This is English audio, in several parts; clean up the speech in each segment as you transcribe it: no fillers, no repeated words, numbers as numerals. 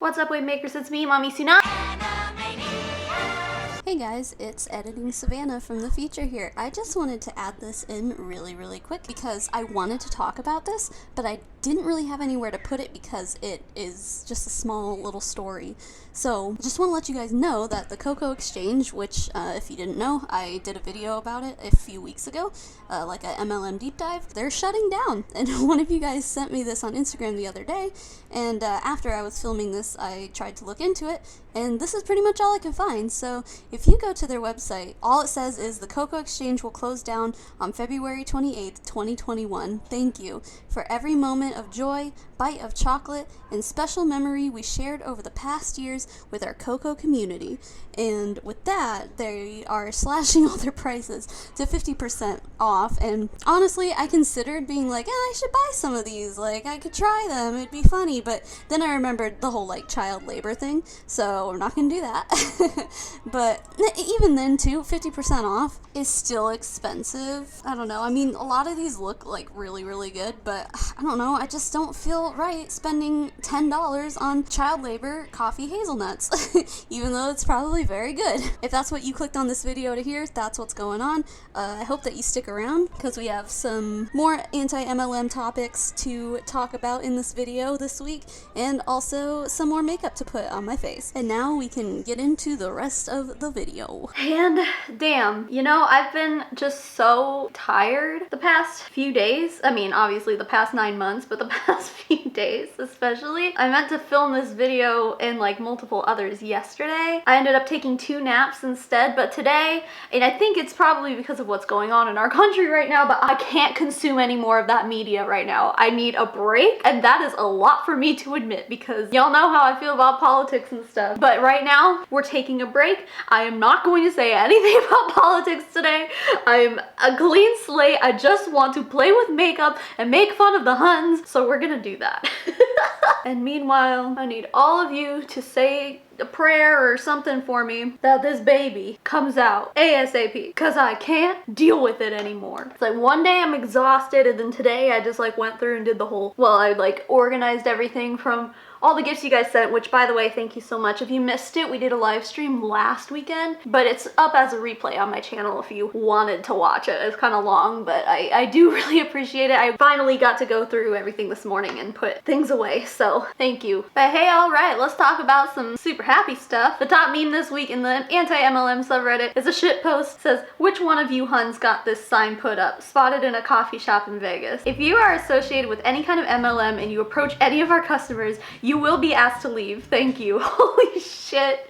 What's up, wave makers? It's me, Mommy Suna. Hey guys, it's Editing Savannah from the future here. I just wanted to add this in really quick because I wanted to talk about this, but I didn't really have anywhere to put it because it is just a small little story. So just want to let you guys know that the Cocoa Exchange, which if you didn't know, I did a video about it a few weeks ago, like a MLM deep dive, they're shutting down. And one of you guys sent me this on Instagram the other day, and after I was filming this, I tried to look into it, and this is pretty much all I could find. So if you go to their website, all it says is the Cocoa Exchange will close down on February 28th, 2021. Thank you for every moment of joy, bite of chocolate, and special memory we shared over the past years with our Cocoa community. And with that, they are slashing all their prices to 50% off. And honestly, I considered being like, I should buy some of these. Like, I could try them. It'd be funny. But then I remembered the whole, like, child labor thing. So we're not going to do that. But even then, too, 50% off is still expensive. I don't know. I mean, a lot of these look, like, really good. But I don't know. I just don't feel right spending $10 on child labor coffee hazelnuts. Even though it's probably very good. If that's what you clicked on this video to hear, that's what's going on. I hope that you stick around because we have some more anti-MLM topics to talk about in this video this week, and also some more makeup to put on my face. And now we can get into the rest of the video. And damn, you know, I've been just so tired the past few days. I mean, obviously the past 9 months, but the past few days especially. I meant to film this video and like multiple others yesterday. I ended up taking 2 naps instead, but today, and I think it's probably because of what's going on in our country right now, but I can't consume any more of that media right now. I need a break, and that is a lot for me to admit because y'all know how I feel about politics and stuff. But right now, we're taking a break. I am not going to say anything about politics today. I am a clean slate. I just want to play with makeup and make fun of the Huns, so we're gonna do that. And meanwhile, I need all of you to say a prayer or something for me that this baby comes out ASAP, because I can't deal with it anymore. It's like one day I'm exhausted, and then today I just like went through and did the whole, well, I like organized everything from all the gifts you guys sent, which by the way, thank you so much. If you missed it, we did a live stream last weekend, but it's up as a replay on my channel if you wanted to watch it. It's kind of long, but I do really appreciate it. I finally got to go through everything this morning and put things away, so thank you. But hey, all right, let's talk about some super happy stuff. The top meme this week in the anti-MLM subreddit is a shit post. It says, which one of you Huns got this sign put up? Spotted in a coffee shop in Vegas. If you are associated with any kind of MLM and you approach any of our customers, you will be asked to leave. Thank you. Holy shit.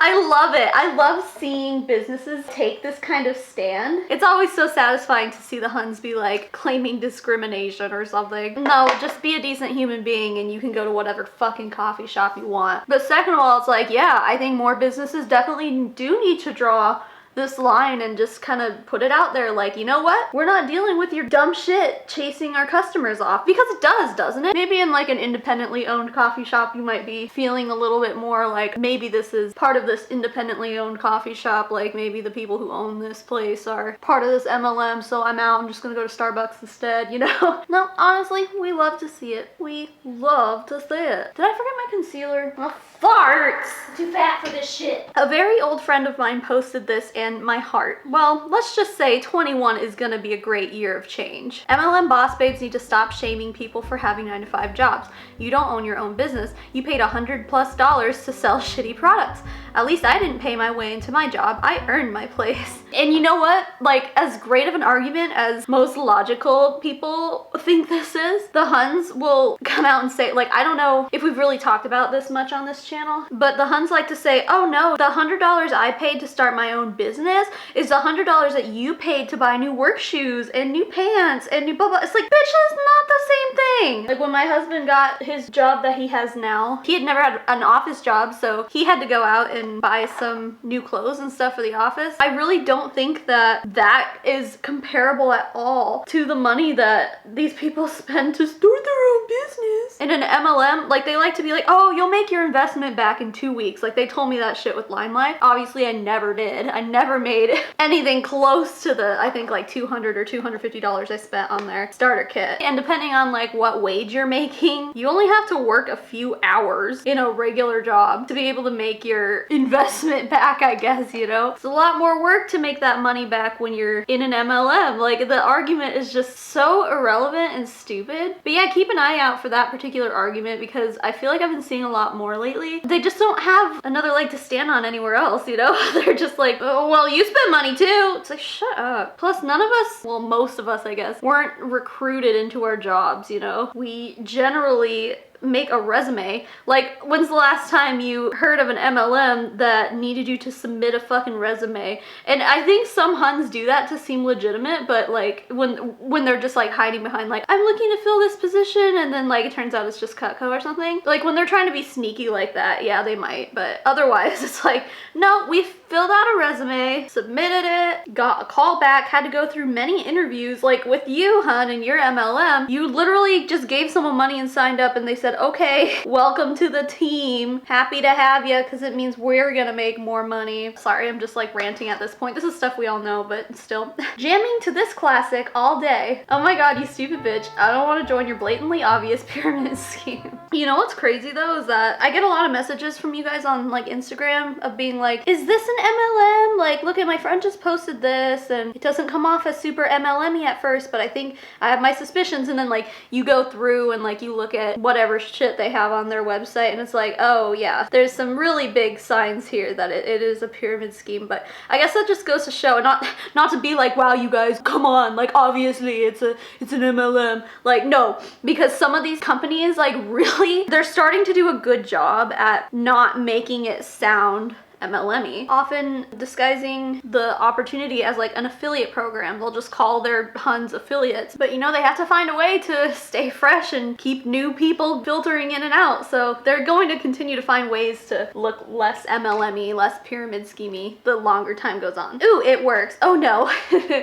I love it. I love seeing businesses take this kind of stand. It's always so satisfying to see the Huns be like claiming discrimination or something. No, just be a decent human being and you can go to whatever fucking coffee shop you want. But second of all, it's like, yeah, I think more businesses definitely do need to draw this line and just kind of put it out there like, you know what? We're not dealing with your dumb shit chasing our customers off, because it does, doesn't it? Maybe in like an independently owned coffee shop, you might be feeling a little bit more like maybe this is part of this independently owned coffee shop. Like maybe the people who own this place are part of this MLM, so I'm out. I'm just gonna go to Starbucks instead, you know? No, honestly, we love to see it. We love to see it. Did I forget my concealer? Oh, farts! Too fat for this shit. A very old friend of mine posted this and my heart. Well, let's just say 21 is gonna be a great year of change. MLM boss babes need to stop shaming people for having 9-to-5 jobs. You don't own your own business. You paid $100+ to sell shitty products. At least I didn't pay my way into my job. I earned my place. And you know what? Like, as great of an argument as most logical people think this is, the Huns will come out and say, like, I don't know if we've really talked about this much on this channel, but the Huns like to say, oh no, the $100 I paid to start my own business is the $100 that you paid to buy new work shoes and new pants and new blah blah. It's like, bitch, that's not the same thing. Like when my husband got his job that he has now, he had never had an office job, so he had to go out and and buy some new clothes and stuff for the office. I really don't think that that is comparable at all to the money that these people spend to start their own business. In an MLM, like, they like to be like, oh, you'll make your investment back in 2 weeks. Like, they told me that shit with Limelight. Obviously, I never did. I never made anything close to the, I think, like $200 or $250 I spent on their starter kit. And depending on like what wage you're making, you only have to work a few hours in a regular job to be able to make your investment back, I guess, you know? It's a lot more work to make that money back when you're in an MLM. Like, the argument is just so irrelevant and stupid. But yeah, keep an eye out for that particular argument, because I feel like I've been seeing a lot more lately. They just don't have another leg to stand on anywhere else, you know? They're just like, oh, well, you spend money too. It's like, shut up. Plus, none of us, well, most of us, I guess, weren't recruited into our jobs, you know? We generally make a resume. Like, when's the last time you heard of an MLM that needed you to submit a fucking resume? And I think some Huns do that to seem legitimate, but like when they're just like hiding behind like, I'm looking to fill this position, and then like it turns out it's just Cutco or something. Like, when they're trying to be sneaky like that, yeah, they might, but otherwise it's like, no, we filled out a resume, submitted it, got a call back, had to go through many interviews. Like with you, hun, and your MLM, you literally just gave someone money and signed up, and they said, okay, welcome to the team. Happy to have you, because it means we're gonna make more money. Sorry, I'm just like ranting at this point. This is stuff we all know, but still. Jamming to this classic all day. Oh my god, you stupid bitch. I don't want to join your blatantly obvious pyramid scheme. You know what's crazy though is that I get a lot of messages from you guys on like Instagram of being like, is this an MLM? Like, look at my friend just posted this, and it doesn't come off as super MLM-y at first, but I think I have my suspicions. And then like you go through and like you look at whatever shit they have on their website, and it's like, oh yeah, there's some really big signs here that it is a pyramid scheme. But I guess that just goes to show, not to be like, wow, you guys, come on, like obviously it's an MLM. Like, no, because some of these companies, like, really, they're starting to do a good job at not making it sound MLM-y, often disguising the opportunity as like an affiliate program. They'll just call their Huns affiliates, but you know, they have to find a way to stay fresh and keep new people filtering in and out. So they're going to continue to find ways to look less MLM-y, less pyramid schemey the longer time goes on. Ooh, it works. Oh no,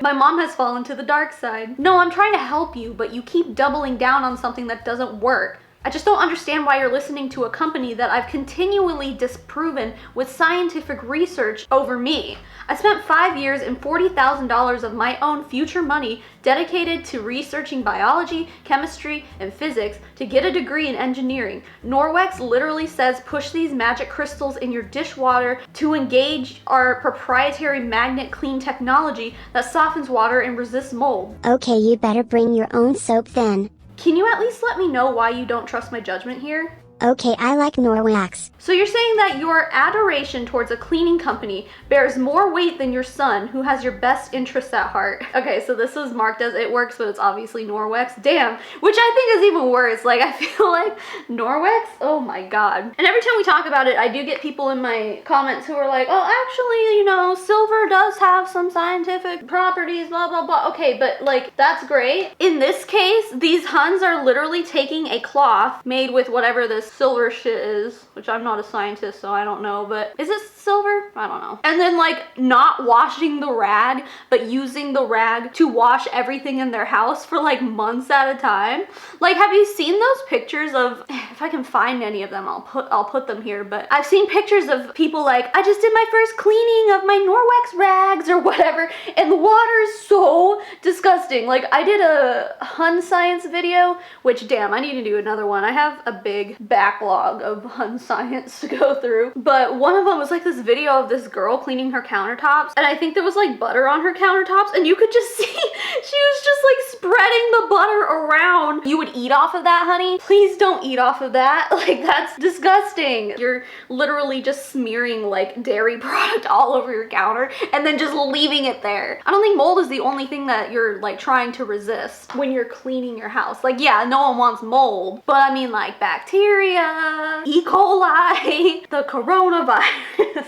my mom has fallen to the dark side. No, I'm trying to help you, but you keep doubling down on something that doesn't work. I just don't understand why you're listening to a company that I've continually disproven with scientific research over me. I spent 5 years and $40,000 of my own future money dedicated to researching biology, chemistry, and physics to get a degree in engineering. Norwex literally says push these magic crystals in your dishwater to engage our proprietary magnet clean technology that softens water and resists mold. Okay, you better bring your own soap then. Can you at least let me know why you don't trust my judgment here? Okay, I like Norwex. So you're saying that your adoration towards a cleaning company bears more weight than your son, who has your best interests at heart. Okay, so this is marked as it works, but it's obviously Norwex. Damn, which I think is even worse. Like, I feel like Norwex, oh my god. And every time we talk about it, I do get people in my comments who are like, oh, actually, you know, silver does have some scientific properties, blah, blah, blah. Okay, but like, that's great. In this case, these Huns are literally taking a cloth made with whatever this silver shit is, which I'm not a scientist, so I don't know, but is it silver? I don't know. And then like not washing the rag, but using the rag to wash everything in their house for like months at a time. Like, have you seen those pictures of, if I can find any of them, I'll put them here, but I've seen pictures of people like, I just did my first cleaning of my Norwex rags or whatever, and the water is so disgusting. Like, I did a Hun science video, which damn, I need to do another one. I have a big backlog of Hun science to go through, but one of them was like this video of this girl cleaning her countertops, and I think there was like butter on her countertops, and you could just see she was just like spreading the butter around. You would eat off of that, honey? Please don't eat off of that. Like, that's disgusting. You're literally just smearing like dairy product all over your counter and then just leaving it there. I don't think mold is the only thing that you're like trying to resist when you're cleaning your house. Like, yeah, no one wants mold, but I mean like bacteria, E. coli, the coronavirus.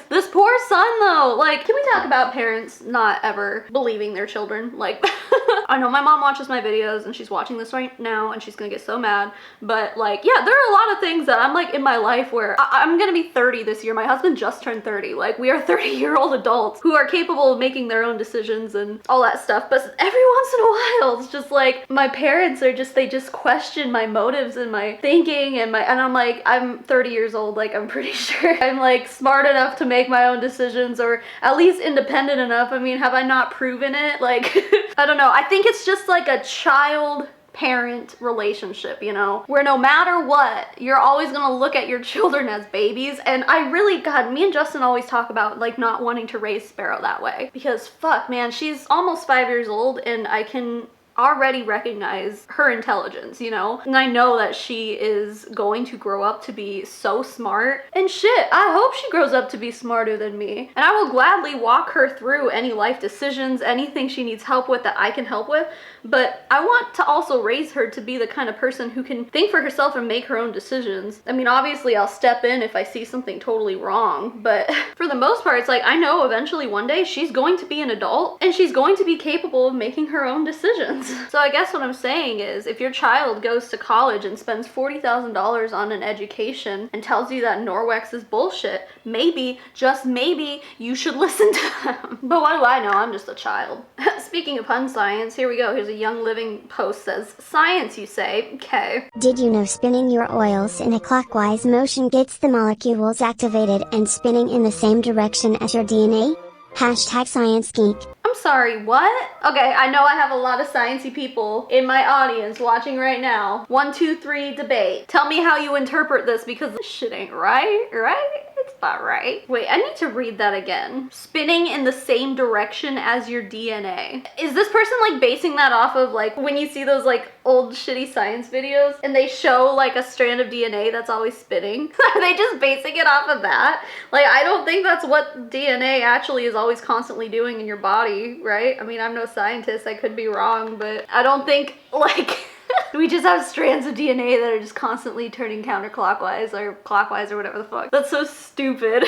This poor son though, like, can we talk about parents not ever believing their children? Like, I know my mom watches watches my videos and she's watching this right now and she's gonna get so mad. But like, yeah, there are a lot of things that I'm like in my life where I'm gonna be 30 this year. My husband just turned 30. Like, we are 30-year-old adults who are capable of making their own decisions and all that stuff. But every once in a while, it's just like my parents are just, they just question my motives and my thinking and I'm like, I'm 30 years old. Like, I'm pretty sure I'm like smart enough to make my own decisions, or at least independent enough. I mean, have I not proven it? Like, I don't know. I think it's just like a child parent relationship, you know, where no matter what, you're always gonna look at your children as babies. And I really, God, me and Justin always talk about like not wanting to raise Sparrow that way, because fuck, man, she's almost 5 years old and I can already recognize her intelligence, you know? And I know that she is going to grow up to be so smart. And shit, I hope she grows up to be smarter than me. And I will gladly walk her through any life decisions, anything she needs help with that I can help with. But I want to also raise her to be the kind of person who can think for herself and make her own decisions. I mean, obviously I'll step in if I see something totally wrong, but for the most part, it's like, I know eventually one day she's going to be an adult and she's going to be capable of making her own decisions. So I guess what I'm saying is, if your child goes to college and spends $40,000 on an education and tells you that Norwex is bullshit, maybe, just maybe, you should listen to them. But what do I know? I'm just a child. Speaking of pun science, here we go. Here's a Young Living post says, science, you say? Okay. Did you know spinning your oils in a clockwise motion gets the molecules activated and spinning in the same direction as your DNA? Hashtag Science Geek. I'm sorry, what? Okay, I know I have a lot of sciencey people in my audience watching right now. 1, 2, 3, debate. Tell me how you interpret this, because this shit ain't right, right? It's not right. Wait, I need to read that again. Spinning in the same direction as your DNA. Is this person like basing that off of like when you see those like old shitty science videos and they show like a strand of DNA that's always spinning? Are they just basing it off of that? Like, I don't think that's what DNA actually is always constantly doing in your body, right? I mean, I'm no scientist, I could be wrong, but I don't think like we just have strands of DNA that are just constantly turning counterclockwise or clockwise or whatever the fuck. That's so stupid.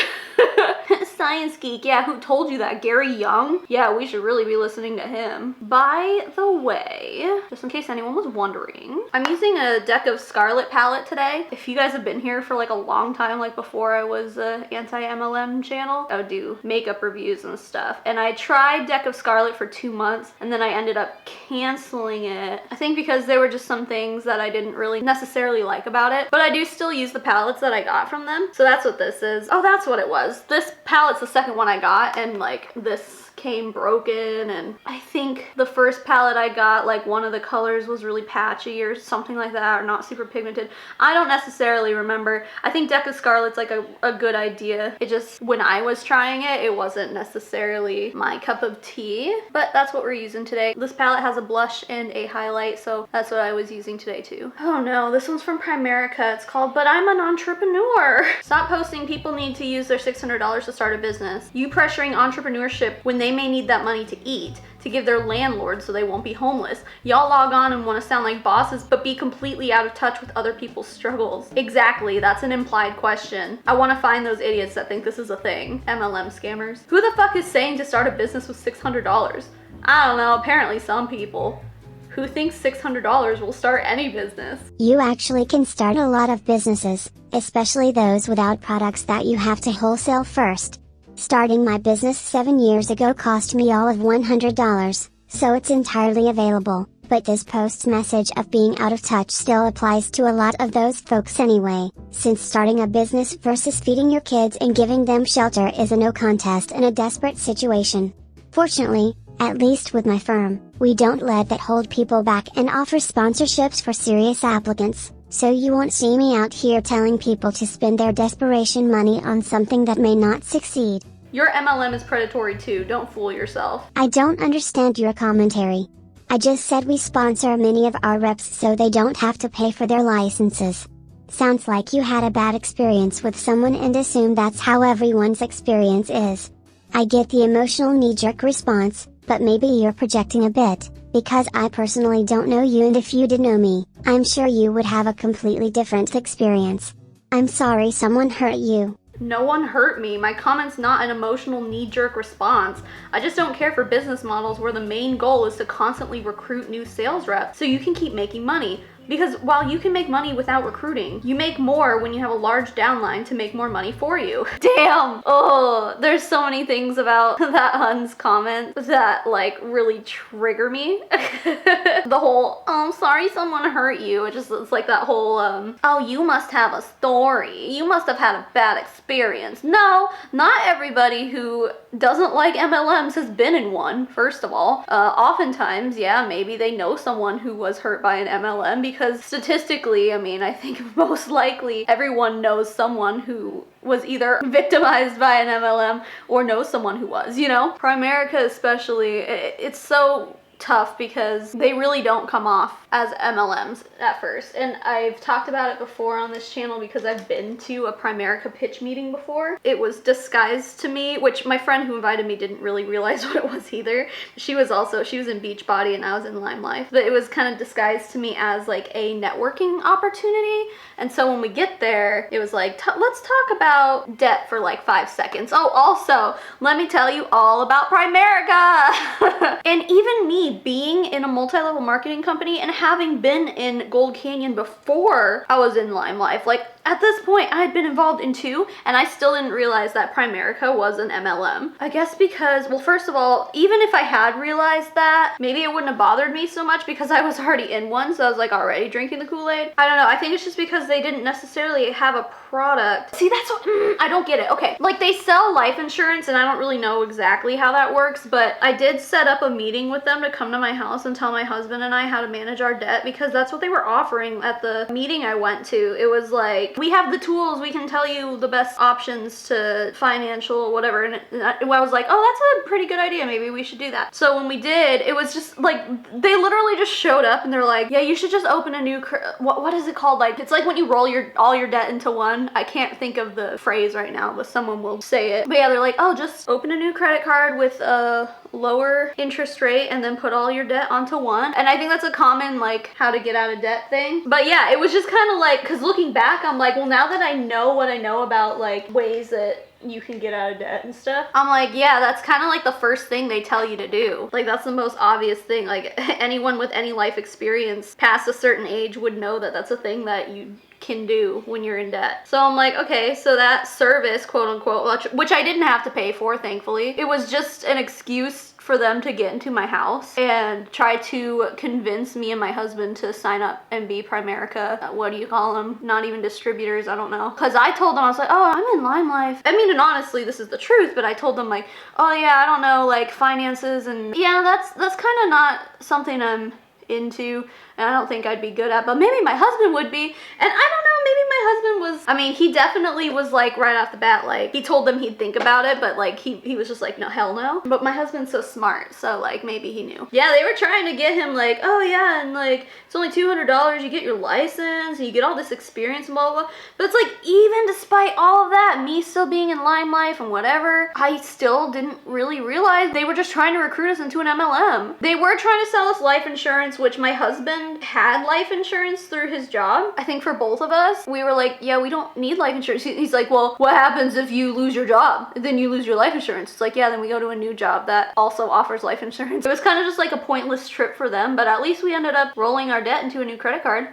Science geek, yeah, who told you that? Gary Young? Yeah, we should really be listening to him. By the way, just in case anyone was wondering, I'm using a Deck of Scarlet palette today. If you guys have been here for like a long time, like before I was a anti-MLM channel, I would do makeup reviews and stuff. And I tried Deck of Scarlet for 2 months and then I ended up canceling it. I think because there were just some things that I didn't really necessarily like about it, but I do still use the palettes that I got from them. So that's what this is. Oh, that's what it was. This palette's the second one I got, and like this came broken, and I think the first palette I got, like one of the colors was really patchy or something like that, or not super pigmented. I don't necessarily remember. I think Deck of Scarlet's like a good idea. It just, when I was trying it, it wasn't necessarily my cup of tea, but that's what we're using today. This palette has a blush and a highlight, so that's what I was using today too. Oh no, this one's from Primerica. It's called But I'm an Entrepreneur. Stop posting people need to use their $600 to start a business. You pressuring entrepreneurship when they may need that money to eat, to give their landlord so they won't be homeless. Y'all log on and want to sound like bosses but be completely out of touch with other people's struggles. Exactly, that's an implied question. I want to find those idiots that think this is a thing. MLM scammers. Who the fuck is saying to start a business with $600? I don't know, apparently some people. Who thinks $600 will start any business? You actually can start a lot of businesses, especially those without products that you have to wholesale first. Starting my business 7 years ago cost me all of $100, so it's entirely available, but this post's message of being out of touch still applies to a lot of those folks anyway, since starting a business versus feeding your kids and giving them shelter is a no contest in a desperate situation. Fortunately, at least with my firm, we don't let that hold people back and offer sponsorships for serious applicants. So you won't see me out here telling people to spend their desperation money on something that may not succeed. Your MLM is predatory too, don't fool yourself. I don't understand your commentary. I just said we sponsor many of our reps so they don't have to pay for their licenses. Sounds like you had a bad experience with someone and assume that's how everyone's experience is. I get the emotional knee-jerk response, but maybe you're projecting a bit, because I personally don't know you, and if you did know me, I'm sure you would have a completely different experience. I'm sorry someone hurt you. No one hurt me. My comment's not an emotional knee-jerk response. I just don't care for business models where the main goal is to constantly recruit new sales reps so you can keep making money. Because while you can make money without recruiting, you make more when you have a large downline to make more money for you. Damn! Oh, there's so many things about that Hun's comment that like really trigger me. The whole, oh, I'm sorry someone hurt you. It's like that whole, oh, you must have a story. You must have had a bad experience. No, not everybody who doesn't like MLMs has been in one, first of all. Oftentimes, yeah, maybe they know someone who was hurt by an MLM because statistically, I mean, I think most likely everyone knows someone who was either victimized by an MLM or knows someone who was, you know? Primerica especially, it's so tough because they really don't come off as MLMs at first. And I've talked about it before on this channel because I've been to a Primerica pitch meeting before. It was disguised to me, which my friend who invited me didn't really realize what it was either. She was in Beachbody and I was in Lime Life. But it was kind of disguised to me as like a networking opportunity. And so when we get there, it was like, let's talk about debt for like 5 seconds. Oh, also, let me tell you all about Primerica. And even me being in a multi-level marketing company and having been in Gold Canyon before I was in Lime Life, like at this point I had been involved in 2 and I still didn't realize that Primerica was an MLM. I guess because, well, first of all, even if I had realized that, maybe it wouldn't have bothered me so much because I was already in one, so I was like already drinking the Kool-Aid. I don't know, I think it's just because they didn't necessarily have a product. See, that's what, I don't get it. Okay, like they sell life insurance and I don't really know exactly how that works, but I did set up a meeting with them to come to my house and tell my husband and I how to manage our debt because that's what they were offering at the meeting I went to. It was like, we have the tools, we can tell you the best options to financial whatever, and I was like, oh, that's a pretty good idea, maybe we should do that. So when we did, it was just like, they literally just showed up and they're like, yeah, you should just open a new, what is it called? Like, it's like when you roll all your debt into one. I can't think of the phrase right now, but someone will say it. But yeah, they're like, oh, just open a new credit card with a lower interest rate and then put all your debt onto one. And I think that's a common like how to get out of debt thing. But yeah, it was just kind of like, because looking back, I'm like, well, now that I know what I know about like ways that you can get out of debt and stuff, I'm like, yeah, that's kind of like the first thing they tell you to do. Like that's the most obvious thing. Like anyone with any life experience past a certain age would know that that's a thing that you can do when you're in debt. So I'm like, okay, so that service, quote unquote, which I didn't have to pay for, thankfully, it was just an excuse for them to get into my house and try to convince me and my husband to sign up and be Primerica, what do you call them? Not even distributors, I don't know. Because I told them, I was like, oh, I'm in Lime Life. I mean, and honestly, this is the truth, but I told them like, oh yeah, I don't know, like finances and yeah, that's kind of not something I'm into and I don't think I'd be good at, but maybe my husband would be. And I don't know, maybe my husband was, I mean, he definitely was like right off the bat, like he told them he'd think about it, but like he was just like, no, hell no. But my husband's so smart, so like maybe he knew. Yeah, they were trying to get him like, oh yeah, and like it's only $200, you get your license and you get all this experience and blah blah blah. But it's like, even despite all of that, me still being in Lime Life and whatever, I still didn't really realize they were just trying to recruit us into an MLM. They were trying to sell us life insurance, which my husband had life insurance through his job. I think for both of us, we were like, yeah, we don't need life insurance. He's like, well, what happens if you lose your job? Then you lose your life insurance. It's like, yeah, then we go to a new job that also offers life insurance. It was kind of just like a pointless trip for them, but at least we ended up rolling our debt into a new credit card.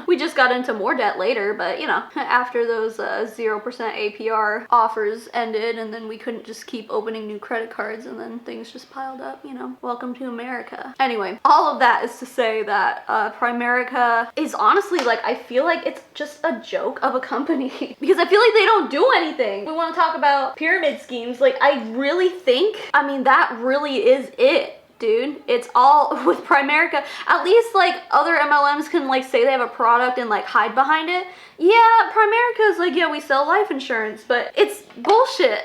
We just got into more debt later, but you know, after those 0% APR offers ended and then we couldn't just keep opening new credit cards and then things just piled up, you know, welcome to America. Anyway, all of that is to say that Primerica is honestly like, I feel like it's just a joke of a company because I feel like they don't do anything. We want to talk about pyramid schemes. Like I really think, I mean, that really is it. Dude, it's all with Primerica. At least like other MLMs can like say they have a product and like hide behind it. Yeah, Primerica is like, yeah, we sell life insurance, but it's bullshit.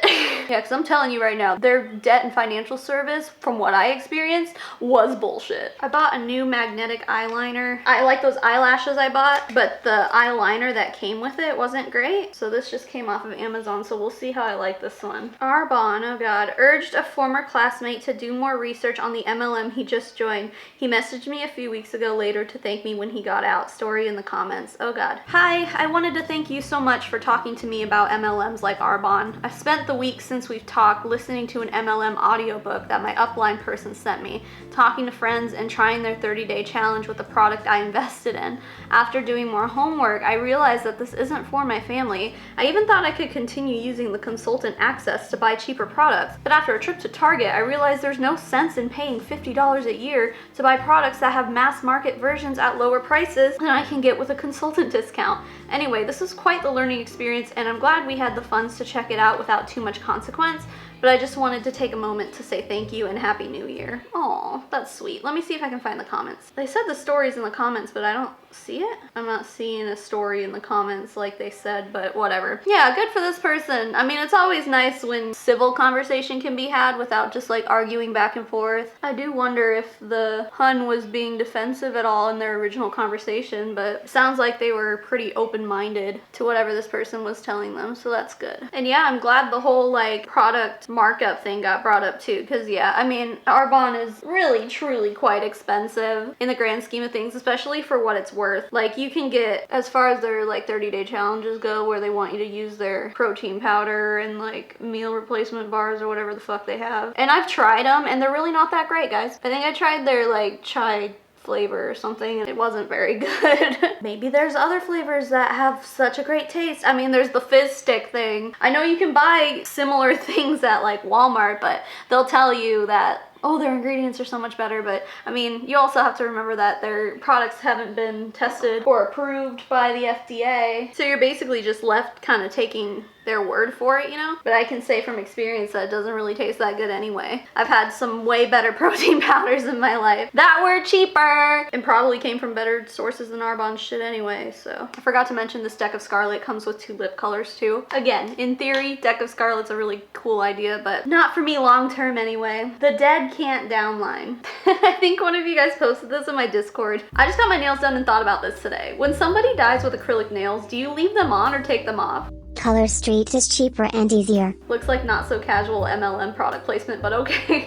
Yeah, because I'm telling you right now, their debt and financial service, from what I experienced, was bullshit. I bought a new magnetic eyeliner. I like those eyelashes I bought, but the eyeliner that came with it wasn't great. So this just came off of Amazon, so we'll see how I like this one. Arbonne, oh god, urged a former classmate to do more research on the MLM he just joined. He messaged me a few weeks ago later to thank me when he got out. Story in the comments. Oh god. Hi, I wanted to thank you so much for talking to me about MLMs like Arbonne. I've spent the week since we've talked listening to an MLM audiobook that my upline person sent me, talking to friends, and trying their 30-day challenge with the product I invested in. After doing more homework, I realized that this isn't for my family. I even thought I could continue using the consultant access to buy cheaper products, but after a trip to Target, I realized there's no sense in paying $50 a year to buy products that have mass market versions at lower prices than I can get with a consultant discount. Anyway, this was quite the learning experience, and I'm glad we had the funds to check it out without too much consequence. But I just wanted to take a moment to say thank you and Happy New Year. Aw, that's sweet. Let me see if I can find the comments. They said the story's in the comments, but I don't see it. I'm not seeing a story in the comments like they said, but whatever. Yeah, good for this person. I mean, it's always nice when civil conversation can be had without just like arguing back and forth. I do wonder if the Hun was being defensive at all in their original conversation, but it sounds like they were pretty open-minded to whatever this person was telling them, so that's good. And yeah, I'm glad the whole like product markup thing got brought up too, because yeah, I mean, Arbonne is really truly quite expensive in the grand scheme of things, especially for what it's worth. Like, you can get, as far as their like 30-day challenges go, where they want you to use their protein powder and like meal replacement bars or whatever the fuck they have, and I've tried them and they're really not that great, guys. I think I tried their like chai flavor or something and it wasn't very good. Maybe there's other flavors that have such a great taste. I mean, there's the fizz stick thing. I know you can buy similar things at like Walmart, but they'll tell you that, oh, their ingredients are so much better, but I mean, you also have to remember that their products haven't been tested or approved by the FDA, so you're basically just left kind of taking their word for it, you know? But I can say from experience that it doesn't really taste that good anyway. I've had some way better protein powders in my life that were cheaper and probably came from better sources than Arbonne shit anyway, so. I forgot to mention this deck of Scarlet comes with 2 lip colors too. Again, in theory, deck of Scarlet's a really cool idea, but not for me long term anyway. The dead can't downline. I think one of you guys posted this in my Discord. I just got my nails done and thought about this today. When somebody dies with acrylic nails, do you leave them on or take them off? Color Street is cheaper and easier. Looks like not so casual MLM product placement, but okay.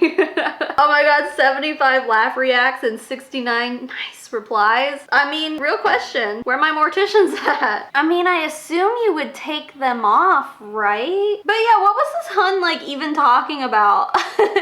Oh my god, 75 laugh reacts and 69 nice replies. I mean, real question, where are my morticians at? I mean, I assume you would take them off, right? But yeah, what was this Hun like even talking about?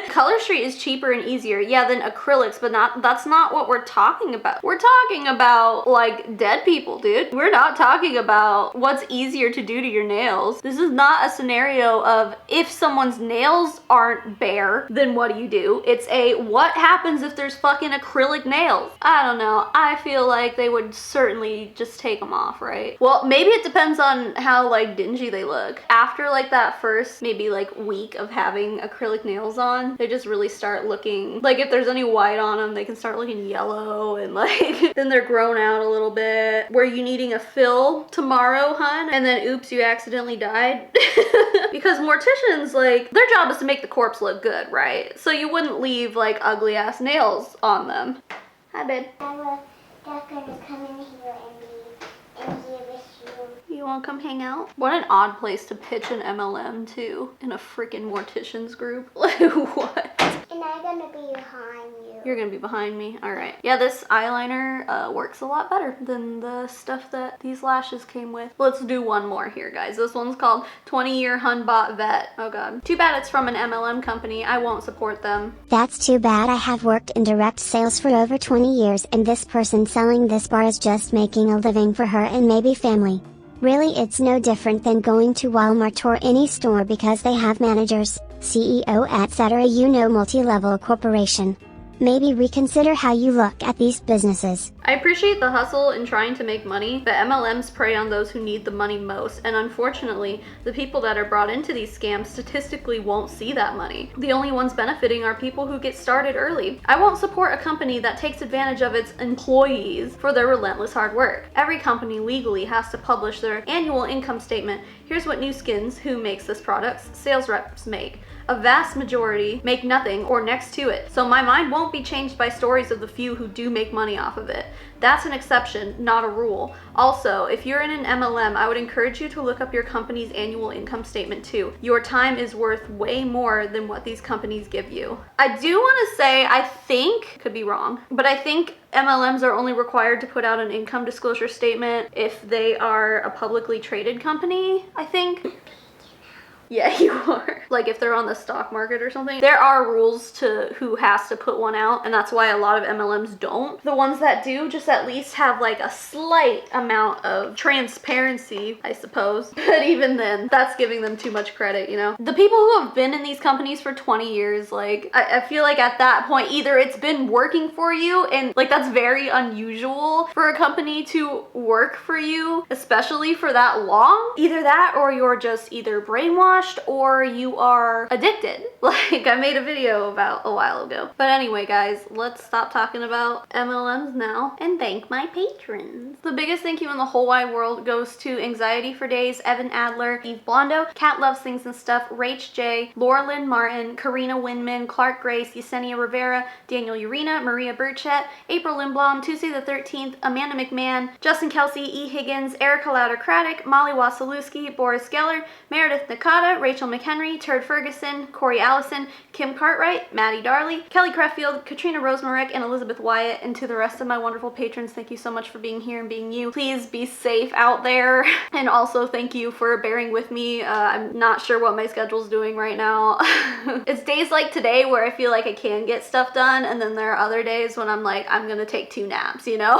Color Street is cheaper and easier, yeah, than acrylics, but that's not what we're talking about. We're talking about like dead people, dude. We're not talking about what's easier to do to your nails. This is not a scenario of if someone's nails aren't bare, then what do? It's a what happens if there's fucking acrylic nails? I don't know. I feel like they would certainly just take them off, right? Well, maybe it depends on how like dingy they look. After like that first maybe like week of having acrylic nails on, they just really start looking like, if there's any white on them, they can start looking yellow, and like then they're grown out a little bit. Were you needing a fill tomorrow, Hun? And then oops, you accidentally died? Because morticians, like, their job is to make the corpse look good, right? So you wouldn't leave like ugly ass nails on them. Hi, babe. I was just gonna come in here and be in here with you. You wanna come hang out? What an odd place to pitch an MLM to, in a freaking morticians group. Like, what? And I'm gonna be behind you. You're gonna be behind me? Alright. Yeah, this eyeliner works a lot better than the stuff that these lashes came with. Let's do one more here, guys. This one's called 20-Year Hunbot Vet. Oh god. Too bad it's from an MLM company. I won't support them. That's too bad. I have worked in direct sales for over 20 years and this person selling this bar is just making a living for her and maybe family. Really, it's no different than going to Walmart or any store because they have managers, CEO, etc. You know, multi-level corporation. Maybe reconsider how you look at these businesses. I appreciate the hustle in trying to make money, but MLMs prey on those who need the money most, and unfortunately, the people that are brought into these scams statistically won't see that money. The only ones benefiting are people who get started early. I won't support a company that takes advantage of its employees for their relentless hard work. Every company legally has to publish their annual income statement. Here's what Nu Skin's, who makes this product, sales reps make. A vast majority make nothing or next to it, so my mind won't be changed by stories of the few who do make money off of it. That's an exception, not a rule. Also, if you're in an MLM, I would encourage you to look up your company's annual income statement too. Your time is worth way more than what these companies give you. I do want to say, I think, could be wrong, but I think MLMs are only required to put out an income disclosure statement if they are a publicly traded company, I think. Yeah, you are. Like if they're on the stock market or something. There are rules to who has to put one out, and that's why a lot of MLMs don't. The ones that do just at least have like a slight amount of transparency, I suppose. But even then, that's giving them too much credit, you know? The people who have been in these companies for 20 years, like, I feel like at that point, either it's been working for you, and like that's very unusual for a company to work for you, especially for that long. Either that or you're just either brainwashed or you are addicted, like I made a video about a while ago. But anyway, guys, let's stop talking about MLMs now and thank my patrons. The biggest thank you in the whole wide world goes to Anxiety for Days, Evan Adler, Eve Blondo, Cat Loves Things and Stuff, Rach J, Laura Lynn Martin, Karina Winman, Clark Grace, Yesenia Rivera, Daniel Urena, Maria Burchett, April Lindblom, Tuesday the 13th, Amanda McMahon, Justin Kelsey, E. Higgins, Erica Louder-Craddock, Molly Wasilewski, Boris Geller, Meredith Nakata, Rachel McHenry, Turd Ferguson, Corey Allison, Kim Cartwright, Maddie Darley, Kelly Creffield, Katrina Rosemarick, and Elizabeth Wyatt. And to the rest of my wonderful patrons, thank you so much for being here and being you. Please be safe out there. And also thank you for bearing with me. I'm not sure what my schedule's doing right now. It's days like today where I feel like I can get stuff done, and then there are other days when I'm like, I'm gonna take 2 naps, you know?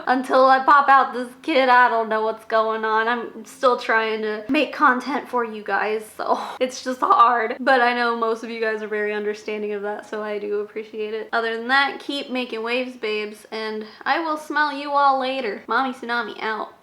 Until I pop out this kid, I don't know what's going on. I'm still trying to make content for you guys, so it's just hard. But I know most of you guys are very understanding of that, so I do appreciate it. Other than that, keep making waves, babes, and I will smell you all later. Mommy Tsunami out.